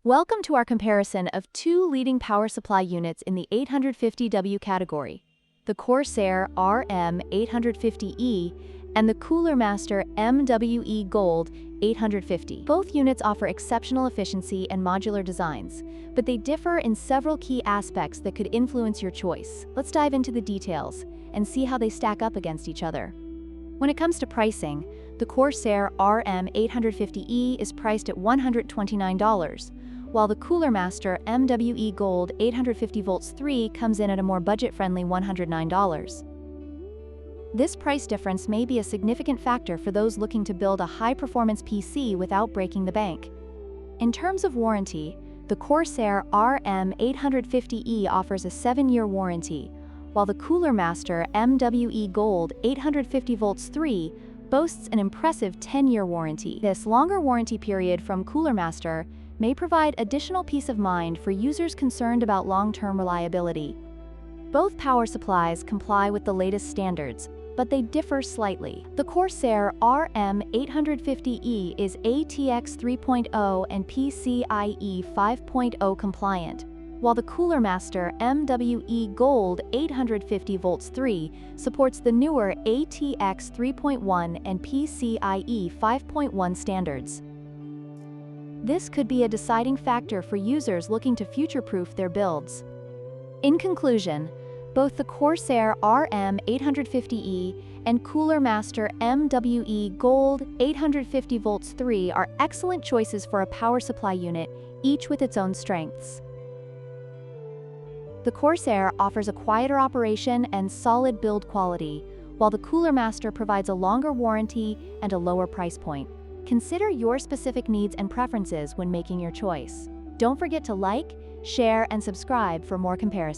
Welcome to our comparison of two leading power supply units in the 850W category, the Corsair RM850e and the Cooler Master MWE Gold 850. Both units offer exceptional efficiency and modular designs, but they differ in several key aspects that could influence your choice. Let's dive into the details and see how they stack up against each other. When it comes to pricing, the Corsair RM850e is priced at $129, while the Cooler Master MWE Gold 850V3 comes in at a more budget-friendly $109. This price difference may be a significant factor for those looking to build a high-performance PC without breaking the bank. In terms of warranty, the Corsair RM850e offers a 7-year warranty, while the Cooler Master MWE Gold 850V3 boasts an impressive 10-year warranty. This longer warranty period from Cooler Master may provide additional peace of mind for users concerned about long-term reliability. Both power supplies comply with the latest standards, but they differ slightly. The Corsair RM850e is ATX 3.0 and PCIe 5.0 compliant, while the Cooler Master MWE Gold 850V3 supports the newer ATX 3.1 and PCIe 5.1 standards. This could be a deciding factor for users looking to future-proof their builds. In conclusion, both the Corsair RM850e and Cooler Master MWE Gold 850V3 are excellent choices for a power supply unit, each with its own strengths. The Corsair offers a quieter operation and solid build quality, while the Cooler Master provides a longer warranty and a lower price point. Consider your specific needs and preferences when making your choice. Don't forget to like, share, and subscribe for more comparisons.